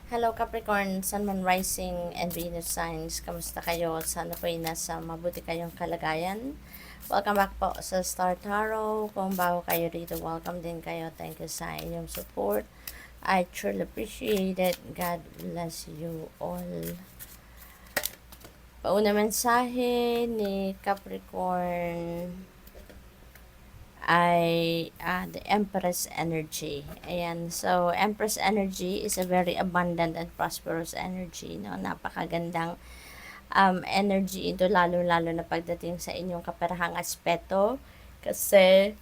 Hello Capricorn, Sun, Moon, Rising, and Venus signs. Kamusta kayo? Sana po ay nasa mabuti kayong kalagayan. Welcome back po sa Star Tarot. Kung bago kayo rito, welcome din kayo. Thank you sa inyong support. I truly appreciate it. God bless you all. Pauna mensahe ni Capricorn ay the Empress energy. Ayan. So, Empress energy is a very abundant and prosperous energy. No? Napakagandang energy ito, lalo-lalo na pagdating sa inyong kaparahang aspeto. Kasi,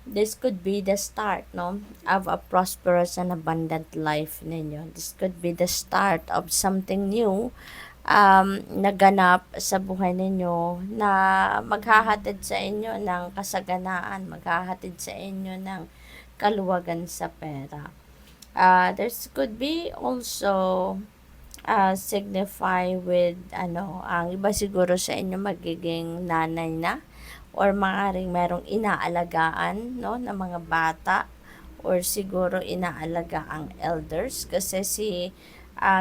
this could be the start, no, of a prosperous and abundant life ninyo. This could be the start of something new naganap sa buhay ninyo na maghahatid sa inyo ng kasaganaan, maghahatid sa inyo ng kaluwagan sa pera. There's could be also signify with ang iba siguro sa inyo magiging nanay na or maaaring merong inaalagaan, no, ng mga bata or siguro inaalaga ang elders kasi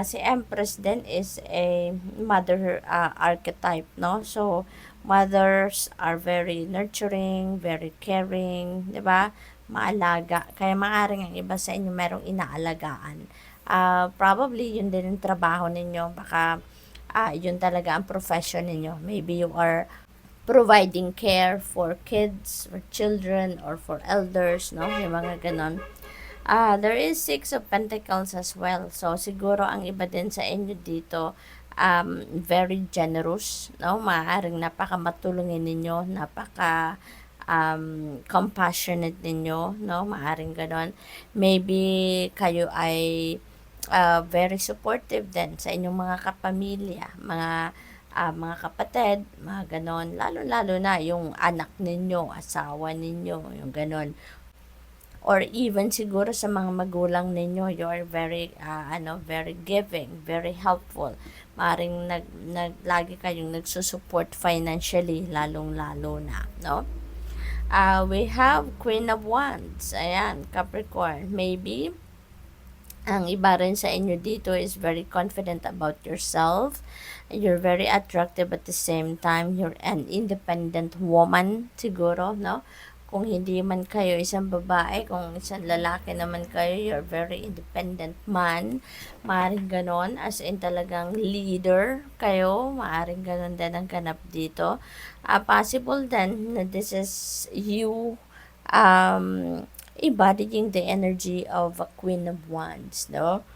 si Empress din is a mother archetype, no? So, mothers are very nurturing, very caring, di ba? Maalaga. Kaya maaring ang iba sa inyo merong inaalagaan. Probably yun din ang trabaho ninyo. Baka yun talaga ang profession ninyo. Maybe you are providing care for kids, for children, or for elders, no? Yung mga ganon. There is Six of Pentacles as well. So, siguro ang iba din sa inyo dito, very generous, no? Maaaring napaka-matulungin ninyo, compassionate ninyo, no? Maaaring ganon. Maybe kayo ay very supportive din sa inyong mga kapamilya, mga kapatid, mga ganon. Lalo-lalo na yung anak ninyo, asawa ninyo, yung ganon, or even siguro sa mga magulang ninyo, you are very very giving, very helpful. Maring lagi kayong nagsusupport financially, lalong-lalo na, no? We have Queen of Wands. Ayan, Capricorn. Maybe ang iba rin sa inyo dito is very confident about yourself. You're very attractive at the same time. You're an independent woman, siguro, no? Kung hindi man kayo isang babae, kung isang lalaki naman kayo, you're very independent man. Maaring ganon, as in talagang leader kayo. Maaring ganon din ang ganap dito. Possible then na this is you embodying the energy of a Queen of Wands, no?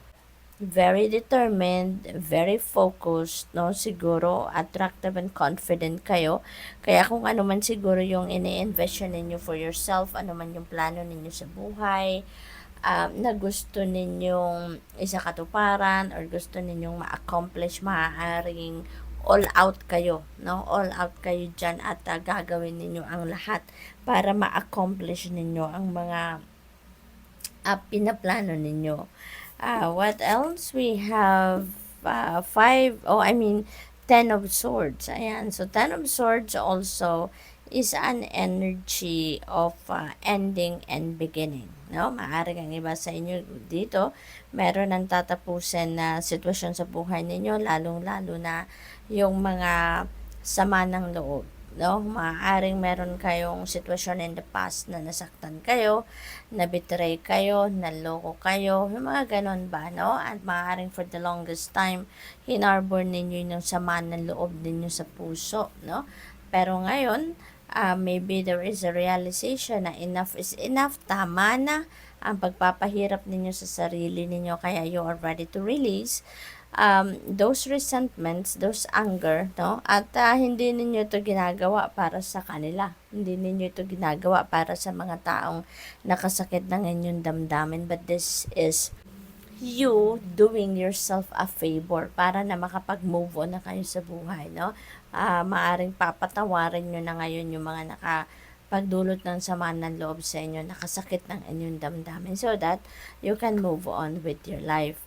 Very determined, very focused, no? Siguro attractive and confident kayo. Kaya kung ano man siguro yung ini-envision ninyo for yourself, ano man yung plano ninyo sa buhay, na gusto ninyong isakatuparan or gusto ninyong ma-accomplish, maaaring all out kayo, no? All out kayo dyan at gagawin ninyo ang lahat para ma-accomplish ninyo ang mga pinaplano ninyo. What else? We have Ten of Swords. Ayan. So, Ten of Swords also is an energy of ending and beginning. No? Maaari ang iba sa inyo dito, meron ng tatapusin na sitwasyon sa buhay ninyo, lalong-lalo na yung mga sama ng loob. No, maaaring meron kayong sitwasyon in the past na nasaktan kayo, na-betray kayo, naloko kayo, yung mga ganon ba, no? At maaaring for the longest time, hinarbor ninyo yung sama ng loob ninyo sa puso, no? Pero ngayon, maybe there is a realization na enough is enough, tama na ang pagpapahirap ninyo sa sarili ninyo, kaya you are ready to release those resentments, those anger, no? At hindi ninyo ito ginagawa para sa kanila. Hindi ninyo ito ginagawa para sa mga taong nakasakit ng inyong damdamin. But this is you doing yourself a favor para na makapag-move on na kayo sa buhay, no? Maaring papatawarin nyo na ngayon yung mga pagdulot ng sama ng loob sa inyo, nakasakit ng inyong damdamin so that you can move on with your life.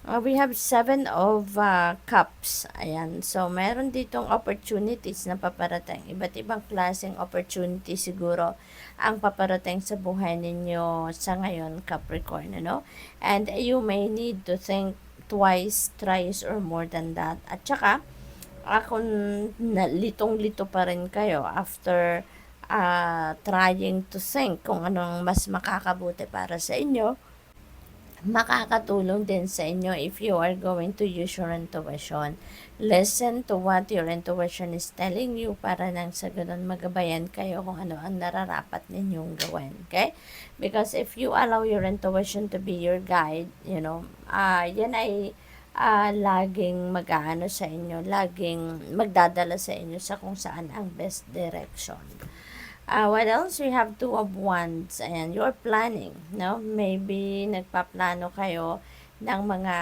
We have seven of cups. Ayan. So, meron ditong opportunities na paparating. Iba't ibang klaseng opportunity siguro ang paparating sa buhay ninyo sa ngayon, Capricorn, ano? And you may need to think twice, thrice, or more than that. At saka, kung litong-lito pa rin kayo after trying to think kung anong mas makakabuti para sa inyo, makakatulong din sa inyo if you are going to use your intuition. Listen to what your intuition is telling you para nang sa ganun magabayan kayo kung ano ang nararapat ninyong gawin. Okay? Because if you allow your intuition to be your guide, yan ay laging mag-aano sa inyo, laging magdadala sa inyo sa kung saan ang best direction. What else? We have two of wands and you're planning, no? Maybe nagpaplano kayo ng mga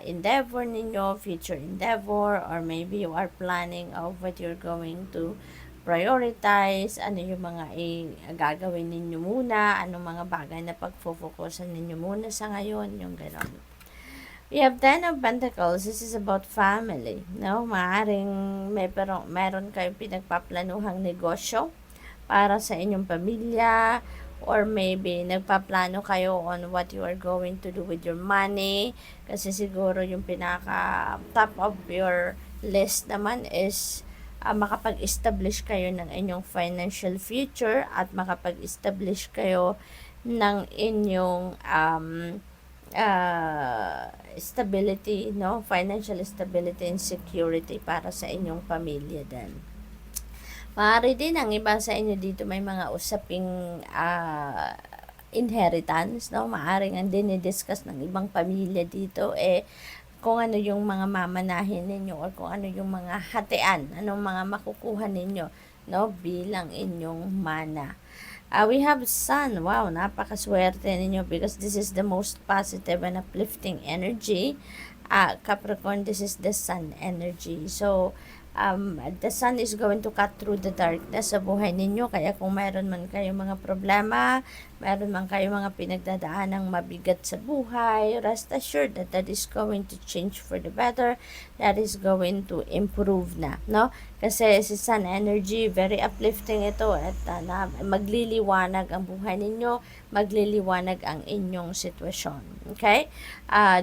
endeavor ninyo, future endeavor, or maybe you are planning of what you're going to prioritize, ano yung mga gagawin ninyo muna, anong mga bagay na pagfo-focusan ninyo muna sa ngayon, yung gano'n. We have Ten of Pentacles. This is about family, no? Maaring meron kayong pinagpaplanuhang negosyo para sa inyong pamilya, or maybe nagpaplano kayo on what you are going to do with your money, kasi siguro yung pinaka top of your list naman is makapag-establish kayo ng inyong financial future at makapag-establish kayo ng inyong stability, no? Financial stability and security para sa inyong pamilya din. Maaari din ang iba sa inyo dito may mga usaping inheritance, no? Maaring ang dinidiscuss ng ibang pamilya dito kung ano yung mga mamanahin ninyo or kung ano yung mga hatian, anong mga makukuha ninyo, no? Bilang inyong mana. We have Sun. Wow, napakaswerte ninyo because this is the most positive and uplifting energy. Capricorn, this is the Sun energy. So, the sun is going to cut through the darkness sa buhay ninyo. Kaya kung mayroon man kayong mga problema, mayroon man kayong mga pinagdadaanang mabigat sa buhay, rest assured that that is going to change for the better. That is going to improve na, no? Kasi si sun energy, very uplifting ito at magliliwanag ang buhay ninyo, magliliwanag ang inyong sitwasyon. Okay?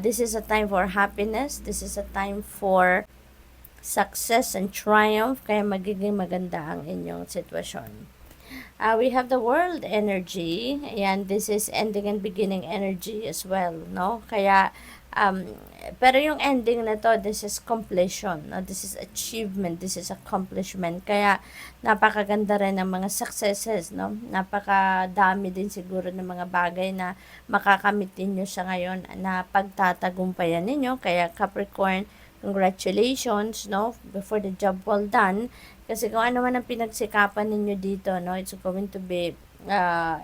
This is a time for happiness. This is a time for success and triumph, kaya magiging maganda ang inyong sitwasyon. We have the world energy, and this is ending and beginning energy as well, no? Kaya, pero yung ending na to, this is completion, no? This is achievement, this is accomplishment, kaya napakaganda rin ng mga successes, no? Napakadami din siguro ng mga bagay na makakamit ninyo sa ngayon na pagtatagumpayan ninyo, kaya Capricorn, congratulations, no, for the job well done. Kasi kung ano man ang pinagsikapan ninyo dito, no, it's going to be,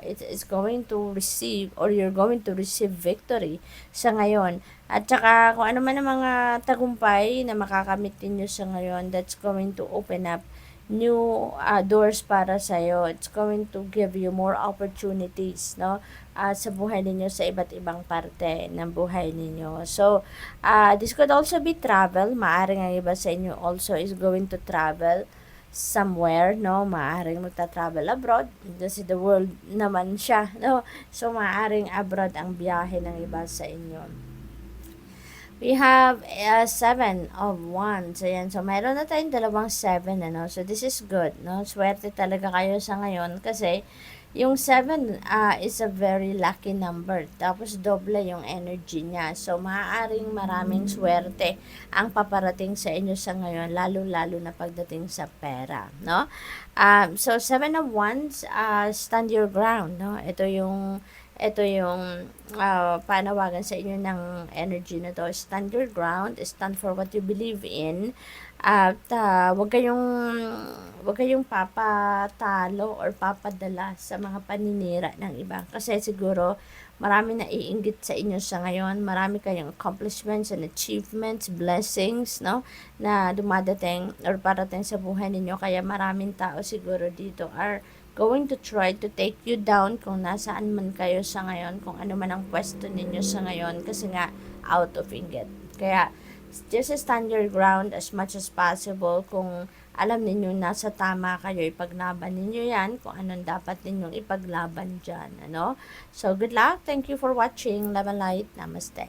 it's going to receive, or you're going to receive victory sa ngayon. At saka, kung ano man ang mga tagumpay na makakamit ninyo sa ngayon, that's going to open up new doors para sa'yo. It's going to give you more opportunities, no? Sa buhay ninyo, sa iba't ibang parte ng buhay ninyo. So, this could also be travel. Maaring ang iba sa inyo also is going to travel somewhere, no? Maaring magta-travel abroad. Kasi the world naman siya, no? So, maaring abroad ang biyahe ng iba sa inyo. We have seven of wands. Ayan. So, mayroon na tayong dalawang seven, ano? So, this is good, no? Swerte talaga kayo sa ngayon kasi yung 7 is a very lucky number. Tapos, doble yung energy niya. So, maaaring maraming swerte ang paparating sa inyo sa ngayon, lalo-lalo na pagdating sa pera, no? So, 7 of wands, stand your ground, no? Ito yung panawagan sa inyo ng energy na to. Stand your ground, stand for what you believe in. At wag kayong papatalo or papadala sa mga paninira ng iba. Kasi siguro marami na iinggit sa inyo sa ngayon. Marami kayong accomplishments and achievements, blessings, no? Na dumadating or parating sa buhay ninyo. Kaya maraming tao siguro dito are going to try to take you down kung nasaan man kayo sa ngayon, kung ano man ang pwesto ninyo sa ngayon, kasi nga out of inggit. Kaya just stand your ground as much as possible. Kung alam ninyo nasa tama kayo, ipaglaban ninyo yan kung anong dapat ninyong ipaglaban dyan, ano? So, good luck. Thank you for watching. Love and light. Namaste.